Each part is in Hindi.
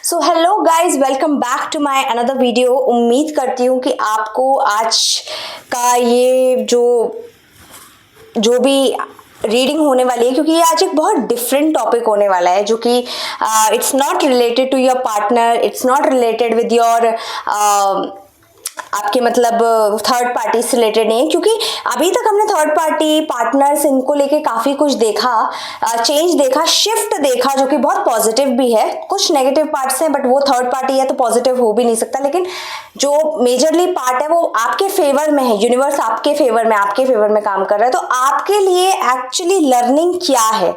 So hello guys, welcome back to my another video. उम्मीद करती हूँ कि आपको आज का ये जो भी रीडिंग होने वाली है, क्योंकि ये आज एक बहुत डिफरेंट टॉपिक होने वाला है जो कि it's not related to your partner, it's not related with your आपके मतलब थर्ड पार्टी से रिलेटेड नहीं है। क्योंकि अभी तक हमने थर्ड पार्टी पार्टनर्स इनको लेके काफ़ी कुछ देखा, चेंज देखा, शिफ्ट देखा, जो कि बहुत पॉजिटिव भी है। कुछ नेगेटिव पार्ट्स हैं, बट वो थर्ड पार्टी है तो पॉजिटिव हो भी नहीं सकता। लेकिन जो मेजरली पार्ट है वो आपके फेवर में है, यूनिवर्स आपके फेवर में काम कर रहा है। तो आपके लिए एक्चुअली लर्निंग क्या है,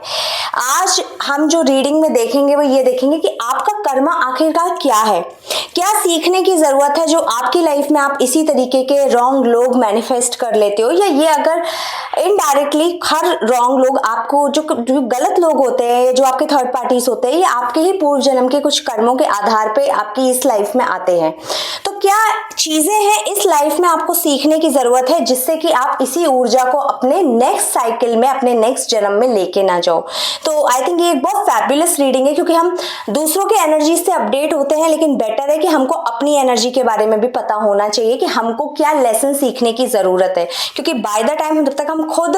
आज हम जो रीडिंग में देखेंगे वो ये देखेंगे कि आपका कर्मा आखिरकार क्या है, क्या सीखने की जरूरत है जो आपकी लाइफ में आप इसी तरीके के रॉन्ग लोग मैनिफेस्ट कर लेते हो, या ये अगर इनडायरेक्टली हर रॉन्ग लोग आपको जो गलत लोग होते हैं, जो आपके थर्ड पार्टीज होते हैं, ये आपके ही पूर्व जन्म के कुछ कर्मों के आधार पे आपकी इस लाइफ में आते हैं। तो क्या चीजें हैं इस लाइफ में आपको सीखने की जरूरत है जिससे कि आप इसी ऊर्जा को अपने नेक्स्ट साइकिल में, अपने नेक्स्ट जन्म में लेके ना जाओ। तो आई थिंक ये एक बहुत फैबुलस रीडिंग है, क्योंकि हम दूसरों के एनर्जी से अपडेट होते हैं, लेकिन बेटर है कि हमको अपनी एनर्जी के बारे में भी पता होना चाहिए कि हमको क्या लेसन सीखने की जरूरत है। क्योंकि बाय द टाइम जब तक हम खुद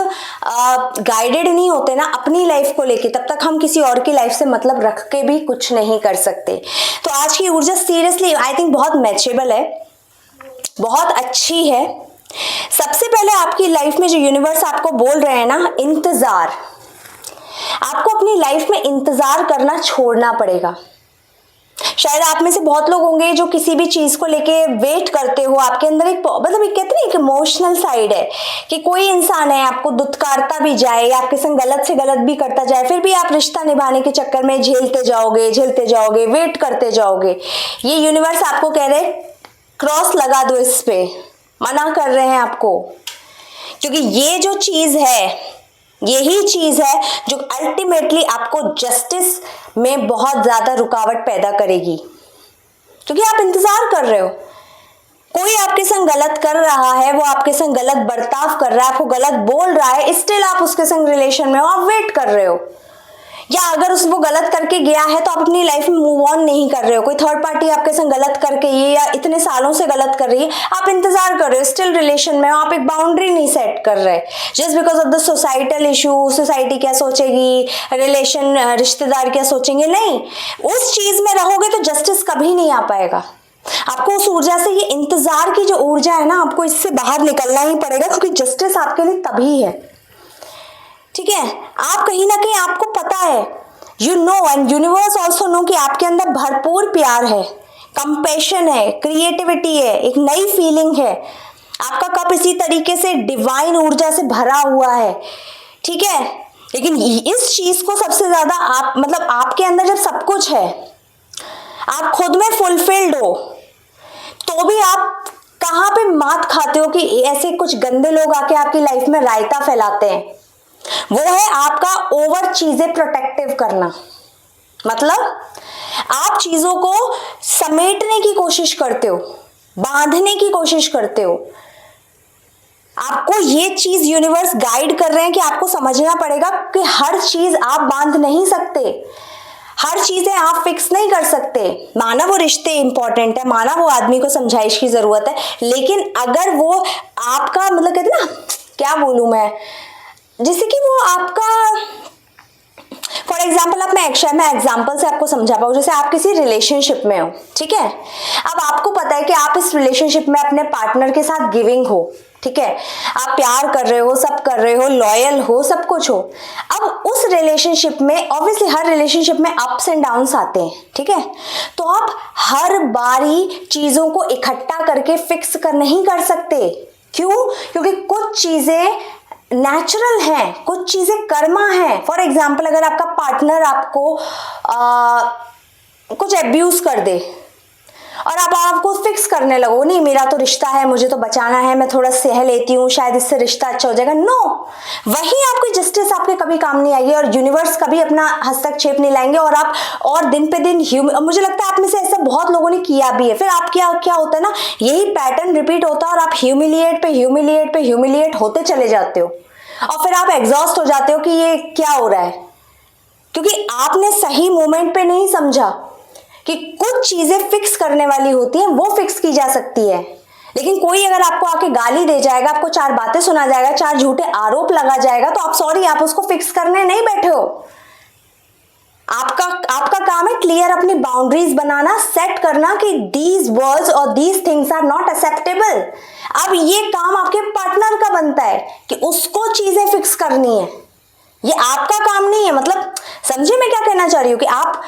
गाइडेड नहीं होते ना अपनी लाइफ को लेके, तब तक हम किसी और की लाइफ से मतलब रख के भी कुछ नहीं कर सकते। तो आज की ऊर्जा सीरियसली आई थिंक बहुत मैचेबल है, बहुत अच्छी है। सबसे पहले आपकी लाइफ में जो यूनिवर्स आपको बोल रहे हैं ना, इंतजार, आपको अपनी लाइफ में इंतजार करना छोड़ना पड़ेगा। शायद आप में से बहुत लोग होंगे जो किसी भी चीज को लेके वेट करते हो। आपके अंदर एक मतलब एक कहते हैं एक इमोशनल साइड है कि कोई इंसान है आपको दुत्कारता भी जाए या आपके संग गलत से गलत भी करता जाए, फिर भी आप रिश्ता निभाने के चक्कर में झेलते जाओगे, वेट करते जाओगे। ये यूनिवर्स आपको कह रहे क्रॉस लगा दो, इस पे मना कर रहे हैं आपको, क्योंकि ये जो चीज है यही चीज है जो अल्टीमेटली आपको जस्टिस में बहुत ज्यादा रुकावट पैदा करेगी। क्योंकि आप इंतजार कर रहे हो, कोई आपके संग गलत कर रहा है, वो आपके संग गलत बर्ताव कर रहा है, आपको गलत बोल रहा है, स्टिल आप उसके संग रिलेशन में हो, आप वेट कर रहे हो। या अगर वो गलत करके गया है तो आप अपनी लाइफ में मूव ऑन नहीं कर रहे हो। कोई थर्ड पार्टी आपके संग गलत करके ये या इतने सालों से गलत कर रही है, आप इंतजार कर रहे हो, स्टिल रिलेशन में हो, आप एक बाउंड्री नहीं सेट कर रहे just because of the societal issue. Society क्या सोचेगी, रिलेशन रिश्तेदार क्या सोचेंगे, नहीं, उस चीज में रहोगे तो जस्टिस कभी नहीं आ पाएगा। आपको उस ऊर्जा से, ये इंतजार की जो ऊर्जा है ना, आपको इससे बाहर निकलना ही पड़ेगा, क्योंकि जस्टिस आपके लिए तभी है। ठीक है, आप कहीं ना कहीं आपको पता है, you know and universe also know कि आपके अंदर भरपूर प्यार है, कंपैशन है, क्रिएटिविटी है, एक नई फीलिंग है। आपका कप इसी तरीके से डिवाइन ऊर्जा से भरा हुआ है। ठीक है, लेकिन इस चीज को सबसे ज्यादा आप मतलब आपके अंदर जब सब कुछ है, आप खुद में फुलफिल्ड हो, तो भी आप कहाँ पे मात खाते हो कि ऐसे कुछ गंदे लोग आके आपकी लाइफ में रायता फैलाते हैं। वो है आपका ओवर चीजें प्रोटेक्टिव करना। मतलब आप चीजों को समेटने की कोशिश करते हो, बांधने की कोशिश करते हो। आपको ये चीज यूनिवर्स गाइड कर रहे हैं कि आपको समझना पड़ेगा कि हर चीज आप बांध नहीं सकते, हर चीजें आप फिक्स नहीं कर सकते। माना वो रिश्ते इंपॉर्टेंट है, माना वो आदमी को समझाइश की जरूरत है, लेकिन अगर वो आपका मतलब कहते ना, क्या बोलूं मैं, जैसे कि वो आपका फॉर एग्जाम्पल, अब मैं एग्जाम्पल से आपको समझा पाऊँ। जैसे आप किसी रिलेशनशिप में हो, ठीक है, अब आपको पता है कि आप इस रिलेशनशिप में अपने पार्टनर के साथ गिविंग हो, ठीक है, आप प्यार कर रहे हो, सब कर रहे हो, लॉयल हो, सब कुछ हो। अब उस रिलेशनशिप में ऑब्वियसली हर रिलेशनशिप में अप्स एंड डाउन्स आते हैं, ठीक है, तो आप हर बारी चीजों को इकट्ठा करके फिक्स कर नहीं कर सकते। क्यों? क्योंकि कुछ चीजें नेचुरल है, कुछ चीजें कर्मा है। फॉर एग्जाम्पल, अगर आपका पार्टनर आपको कुछ एब्यूज कर दे और आप आपको फिक्स करने लगो, नहीं मेरा तो रिश्ता है, मुझे तो बचाना है, मैं थोड़ा सह लेती हूँ, शायद इससे रिश्ता अच्छा हो जाएगा। नो, वही आपकी जस्टिस आपके कभी काम नहीं आएगी और यूनिवर्स कभी अपना हस्तक्षेप नहीं लाएंगे, और आप और दिन पे दिन मुझे लगता है आप में से ऐसा बहुत लोगों ने किया भी है। फिर आप क्या होता है ना, यही पैटर्न रिपीट होता है और आप ह्यूमिलिएट होते चले जाते हो, और फिर आप एग्जॉस्ट हो जाते हो कि ये क्या हो रहा है, क्योंकि आपने सही मोमेंट पे नहीं समझा कि कुछ चीजें फिक्स करने वाली होती हैं, वो फिक्स की जा सकती है। लेकिन कोई अगर आपको आके गाली दे जाएगा, आपको 4 बातें सुना जाएगा, 4 झूठे आरोप लगा जाएगा, तो आप सॉरी, आप उसको फिक्स करने नहीं बैठे हो। आपका काम है क्लियर अपनी बाउंड्रीज बनाना, सेट करना कि दीज वर्ड्स और these things are not acceptable. अब ये काम आपके पार्टनर का बनता है कि उसको चीजें फिक्स करनी है, ये आपका काम नहीं है। मतलब समझे मैं क्या कहना चाह रही हूँ कि आप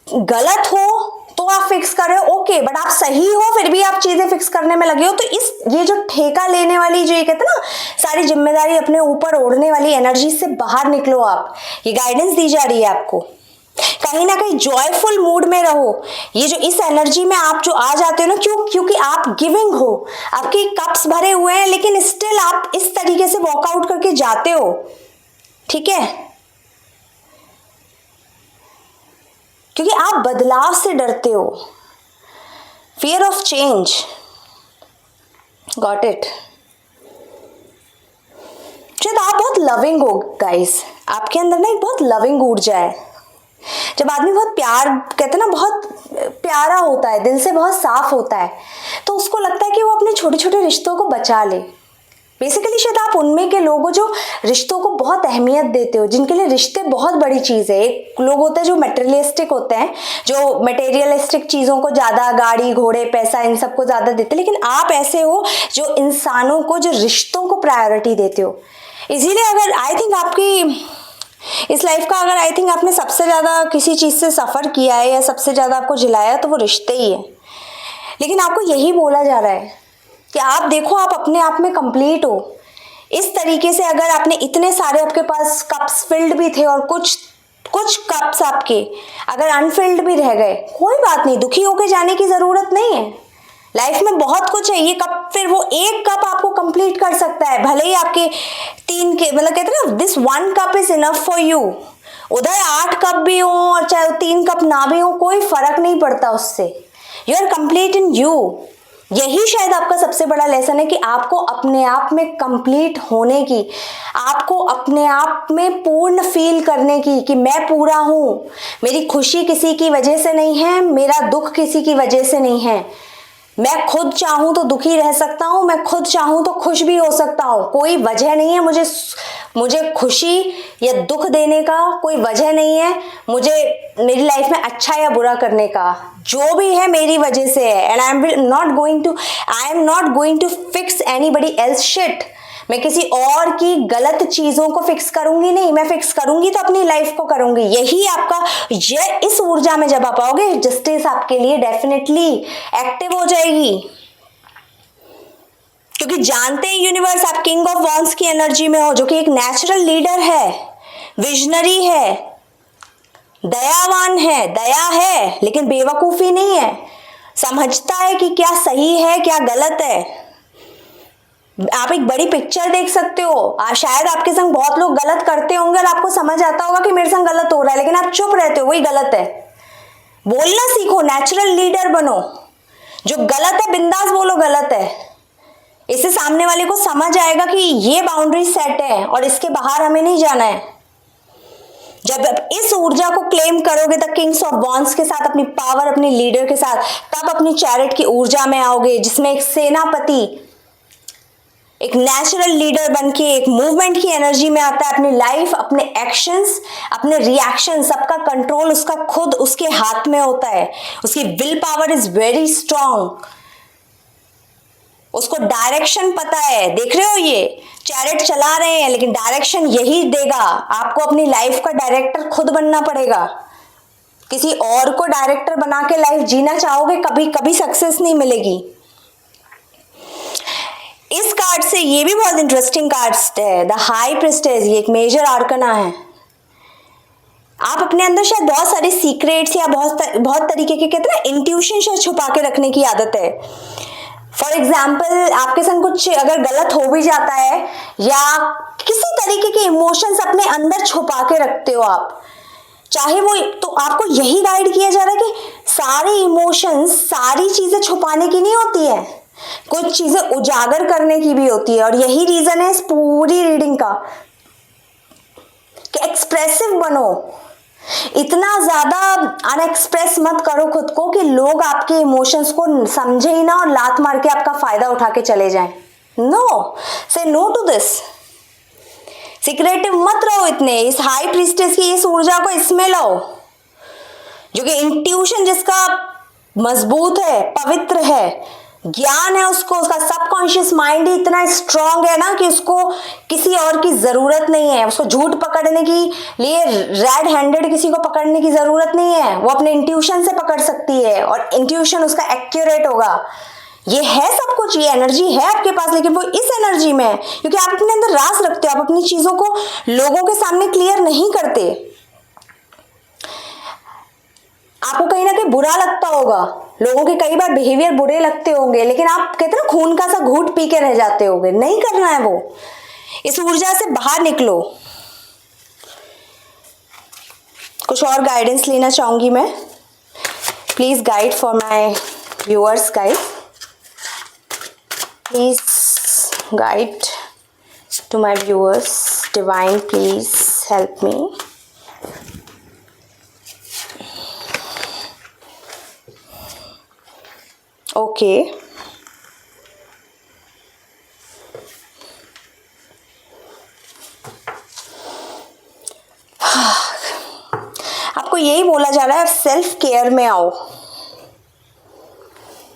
गलत हो तो आप फिक्स कर रहे हो, ओके, बट आप सही हो फिर भी आप चीजें फिक्स करने में लगे हो। तो ये जो ठेका लेने वाली, जो ये कहते हैं ना सारी जिम्मेदारी अपने ऊपर ओढ़ने वाली एनर्जी से बाहर निकलो आप। ये गाइडेंस दी जा रही है आपको, कहीं ना कहीं जॉयफुल मूड में रहो। ये जो इस एनर्जी में आप जो आ जाते हो ना, क्योंकि आप गिविंग हो, आपके कप्स भरे हुए हैं, लेकिन स्टिल आप इस तरीके से वॉकआउट करके जाते हो, ठीक है, क्योंकि आप बदलाव से डरते हो, fear of change. Got it. शायद आप बहुत लविंग हो गाइस, आपके अंदर ना एक बहुत लविंग ऊर्जा है। जब आदमी बहुत प्यार, कहते हैं ना, बहुत प्यारा होता है, दिल से बहुत साफ होता है, तो उसको लगता है कि वो अपने छोटे छोटे रिश्तों को बचा ले। बेसिकली शायद आप उनमें के लोग हो जो रिश्तों को बहुत अहमियत देते हो, जिनके लिए रिश्ते बहुत बड़ी चीज़ है। एक लोग होते हैं जो मटेरियलिस्टिक होते हैं, जो मटेरियलिस्टिक चीज़ों को ज़्यादा, गाड़ी घोड़े पैसा इन सबको ज़्यादा देते हैं, लेकिन आप ऐसे हो जो इंसानों को, जो रिश्तों को प्रायोरिटी देते हो। इसीलिए अगर आई थिंक आपकी इस लाइफ का, अगर आई थिंक आपने सबसे ज़्यादा किसी चीज़ से सफ़र किया है या सबसे ज़्यादा आपको झिलाया, तो वो रिश्ते ही है। लेकिन आपको यही बोला जा रहा है कि आप देखो, आप अपने आप में कंप्लीट हो। इस तरीके से अगर आपने इतने सारे, आपके पास कप्स फिल्ड भी थे और कुछ कप्स आपके अगर अनफिल्ड भी रह गए, कोई बात नहीं, दुखी होकर जाने की ज़रूरत नहीं है। लाइफ में बहुत कुछ है, ये कप, फिर वो एक कप आपको कंप्लीट कर सकता है, भले ही आपके 3 के, मतलब कहते हैं ना, this 1 cup is enough for you. उधर 8 कप भी हो और चाहे 3 कप ना भी हो, कोई फर्क नहीं पड़ता उससे। You are complete in you. यही शायद आपका सबसे बड़ा लेसन है कि आपको अपने आप में कंप्लीट होने की, आपको अपने आप में पूर्ण फील करने की, कि मैं पूरा हूँ, मेरी खुशी किसी की वजह से नहीं है, मेरा दुख किसी की वजह से नहीं है। मैं खुद चाहूं तो दुखी रह सकता हूं, मैं खुद चाहूं तो खुश भी हो सकता हूं। कोई वजह नहीं है मुझे खुशी या दुख देने का, कोई वजह नहीं है मुझे मेरी लाइफ में अच्छा या बुरा करने का। जो भी है मेरी वजह से है, and I am not going to fix anybody else shit. मैं किसी और की गलत चीजों को फिक्स करूंगी नहीं, मैं फिक्स करूंगी तो अपनी लाइफ को करूंगी। यही आपका, ये इस ऊर्जा में जब आप आओगे, जस्टिस आपके लिए डेफिनेटली एक्टिव हो जाएगी, क्योंकि जानते हैं यूनिवर्स, आप किंग ऑफ वॉन्ड्स की एनर्जी में हो, जो कि एक नेचुरल लीडर है, विजनरी है, दयावान है, दया है, लेकिन बेवकूफी नहीं है, समझता है कि क्या सही है क्या गलत है। आप एक बड़ी पिक्चर देख सकते हो। शायद आपके संग बहुत लोग गलत करते होंगे और आपको समझ आता होगा कि मेरे संग गलत हो रहा है, लेकिन आप चुप रहते हो, वही गलत है। बोलना सीखो, नेचुरल लीडर बनो। जो गलत है बिंदास बोलो गलत है, इससे सामने वाले को समझ आएगा कि ये बाउंड्री सेट है और इसके बाहर हमें नहीं जाना है। जब आप इस ऊर्जा को क्लेम करोगे, द किंग्स ऑफ वॉन्ड्स के साथ, अपनी पावर, अपनी लीडर के साथ, तब अपनी चैरिट की ऊर्जा में आओगे, जिसमें एक सेनापति, एक नेचुरल लीडर बनके एक मूवमेंट की एनर्जी में आता है। अपनी लाइफ, अपने एक्शंस, अपने रिएक्शन, सबका कंट्रोल उसका खुद उसके हाथ में होता है। उसकी will power is very strong, उसको डायरेक्शन पता है। देख रहे हो, ये चैरिट चला रहे हैं, लेकिन डायरेक्शन यही देगा। आपको अपनी लाइफ का डायरेक्टर खुद बनना पड़ेगा। किसी और को डायरेक्टर बना के लाइफ जीना चाहोगे, कभी कभी सक्सेस नहीं मिलेगी। इस कार्ड से, ये भी बहुत इंटरेस्टिंग कार्ड है, द हाई प्रिस्टेस, ये एक मेजर आर्कना है। आप अपने अंदर शायद बहुत सारे सीक्रेट्स या बहुत तरीके के, कहते हैं ना, इंट्यूशन शायद छुपा के रखने की आदत है। फॉर एग्जाम्पल, आपके संग कुछ अगर गलत हो भी जाता है, या किसी तरीके के इमोशंस अपने अंदर छुपा के रखते हो आप, चाहे वो, तो आपको यही गाइड किया जा रहा है कि सारे इमोशंस, सारी चीजें छुपाने की नहीं होती है, कुछ चीजें उजागर करने की भी होती है। और यही रीजन है इस पूरी रीडिंग का कि एक्सप्रेसिव बनो, इतना ज़्यादा अनएक्सप्रेस मत करो खुद को कि लोग आपके इमोशंस को समझे ही ना और लात मार के आपका फ़ायदा उठा के चले जाएं। नो, से नो टू दिस। सीक्रेटिव मत रहो इतने। इस हाई प्रीस्टेस की इस ऊर्जा को इसमें लाओ, जो कि इंट्यूशन जिसका मजबूत है, पवित्र है, ज्ञान है उसको, उसका सबकॉन्शियस माइंड ही इतना स्ट्रांग है ना कि उसको किसी और की जरूरत नहीं है। उसको झूठ पकड़ने के लिए रेड हैंडेड किसी को पकड़ने की जरूरत नहीं है। वो अपने इंट्यूशन से पकड़ सकती है और इंट्यूशन उसका एक्यूरेट होगा। ये है सब कुछ, ये एनर्जी है आपके पास, लेकिन वो इस एनर्जी में है क्योंकि आप अपने अंदर रास रखते हो। आप अपनी चीजों को लोगों के सामने क्लियर नहीं करते। आपको कहीं ना कहीं बुरा लगता होगा, लोगों के कई बार बिहेवियर बुरे लगते होंगे, लेकिन आप कहते ना खून का सा घूंट पी के रह जाते होंगे। नहीं करना है वो। इस ऊर्जा से बाहर निकलो। कुछ और गाइडेंस लेना चाहूंगी मैं। Please guide for my viewers guide, please guide to my viewers divine, please help me. Okay, आपको यही बोला जा रहा है, सेल्फ केयर में आओ।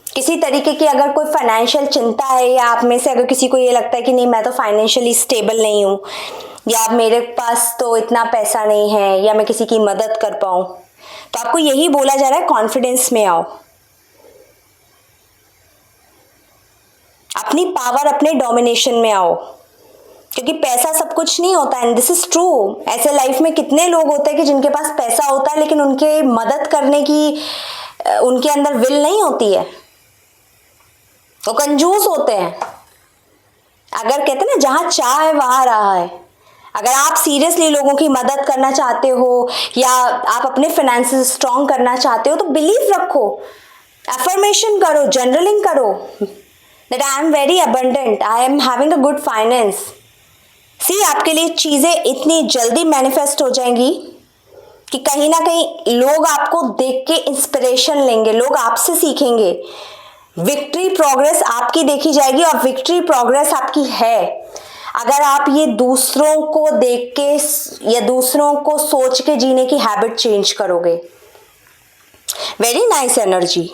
किसी तरीके की अगर कोई फाइनेंशियल चिंता है, या आप में से अगर किसी को ये लगता है कि नहीं मैं तो फाइनेंशियली स्टेबल नहीं हूँ, या मेरे पास तो इतना पैसा नहीं है, या मैं किसी की मदद कर पाऊँ, तो आपको यही बोला जा रहा है कॉन्फिडेंस में आओ। अपनी पावर, अपने डोमिनेशन में आओ, क्योंकि पैसा सब कुछ नहीं होता है। And this is true. ऐसे लाइफ में कितने लोग होते हैं कि जिनके पास पैसा होता है लेकिन उनके मदद करने की उनके अंदर विल नहीं होती है, वो कंजूस होते हैं। अगर कहते हैं ना जहां चाह है वहां राह है। अगर आप सीरियसली लोगों की मदद करना चाहते हो, या आप अपने फाइनेंसेस स्ट्रॉन्ग करना चाहते हो, तो बिलीव रखो, अफर्मेशन करो, जर्नलिंग करो that I am very abundant, I am having a good finance। सी आपके लिए चीजें इतनी जल्दी मैनिफेस्ट हो जाएंगी कि कहीं ना कहीं लोग आपको देख के इंस्पिरेशन लेंगे, लोग आपसे सीखेंगे। विक्ट्री प्रोग्रेस आपकी देखी जाएगी, और विक्ट्री प्रोग्रेस आपकी है अगर आप ये दूसरों को देख के या दूसरों को सोच के जीने की हैबिट चेंज करोगे। Very nice energy.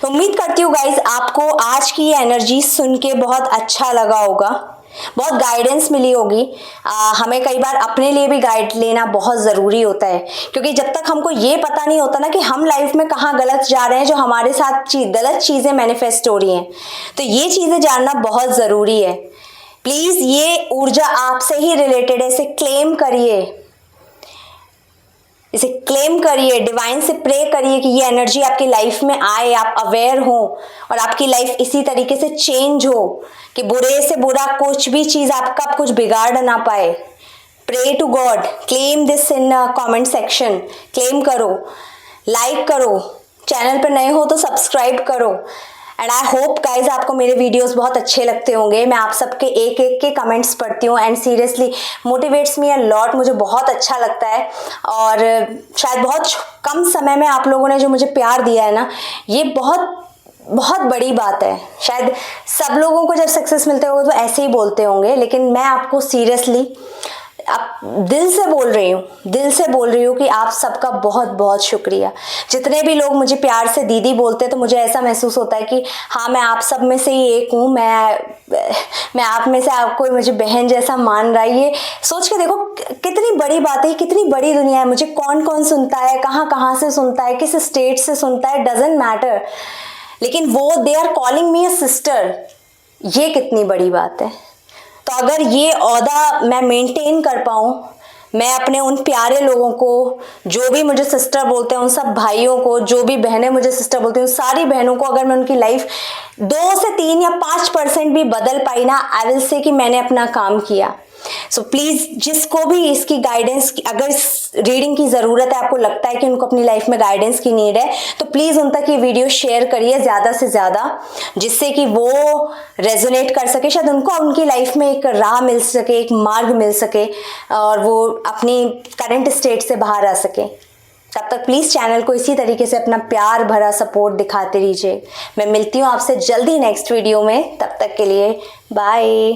तो उम्मीद करती हूँ गाइज आपको आज की ये एनर्जी सुन के बहुत अच्छा लगा होगा, बहुत गाइडेंस मिली होगी। हमें कई बार अपने लिए भी गाइड लेना बहुत ज़रूरी होता है, क्योंकि जब तक हमको ये पता नहीं होता ना कि हम लाइफ में कहाँ गलत जा रहे हैं, जो हमारे साथ गलत चीज़ें मैनिफेस्ट हो रही हैं, तो ये चीज़ें जानना बहुत ज़रूरी है। प्लीज़ ये ऊर्जा आपसे ही रिलेटेड है, इसे क्लेम करिए, इसे क्लेम करिए, डिवाइन से प्रे करिए कि ये एनर्जी आपकी लाइफ में आए, आप अवेयर हो और आपकी लाइफ इसी तरीके से चेंज हो कि बुरे से बुरा कुछ भी चीज़ आपका कुछ बिगाड़ ना पाए। Pray to God, claim this in comment section, claim करो, लाइक करो, चैनल पर नए हो तो सब्सक्राइब करो। एंड आई होप गाइज आपको मेरे वीडियोस बहुत अच्छे लगते होंगे। मैं आप सबके एक एक के कमेंट्स पढ़ती हूँ and seriously motivates me a lot, मुझे बहुत अच्छा लगता है। और शायद बहुत कम समय में आप लोगों ने जो मुझे प्यार दिया है ना, ये बहुत बहुत बड़ी बात है। शायद सब लोगों को जब सक्सेस मिलते होंगे तो ऐसे ही बोलते होंगे, लेकिन मैं आपको सीरियसली आप दिल से बोल रही हूँ, दिल से बोल रही हूँ कि आप सबका बहुत बहुत शुक्रिया। जितने भी लोग मुझे प्यार से दीदी बोलते हैं तो मुझे ऐसा महसूस होता है कि हाँ मैं आप सब में से ही एक हूँ, मैं आप में से आपको मुझे बहन जैसा मान रहा है। ये सोच के देखो कितनी बड़ी बात है, कितनी बड़ी दुनिया है। मुझे कौन कौन सुनता है, कहाँ कहाँ से सुनता है, किस स्टेट से सुनता है, डजेंट मैटर, लेकिन वो they are calling me a sister. ये कितनी बड़ी बात है। तो अगर ये ओहदा मैं मेंटेन कर पाऊँ, मैं अपने उन प्यारे लोगों को जो भी मुझे सिस्टर बोलते हैं, उन सब भाइयों को जो भी बहनें मुझे सिस्टर बोलती हैं, उन सारी बहनों को अगर मैं उनकी लाइफ 2 से 3 या 5% भी बदल पाई ना, आई विल से कि मैंने अपना काम किया। सो प्लीज़ जिसको भी इसकी गाइडेंस की, अगर रीडिंग की ज़रूरत है, आपको लगता है कि उनको अपनी लाइफ में गाइडेंस की नीड है, तो प्लीज़ उन तक ये वीडियो शेयर करिए ज़्यादा से ज़्यादा, जिससे कि वो रेजोनेट कर सके, शायद उनको उनकी लाइफ में एक राह मिल सके, एक मार्ग मिल सके और वो अपनी करंट स्टेट से बाहर आ सके। तब तक प्लीज़ चैनल को इसी तरीके से अपना प्यार भरा सपोर्ट दिखाते रहिए। मैं मिलती हूँ आपसे जल्दी नेक्स्ट वीडियो में, तब तक के लिए बाय।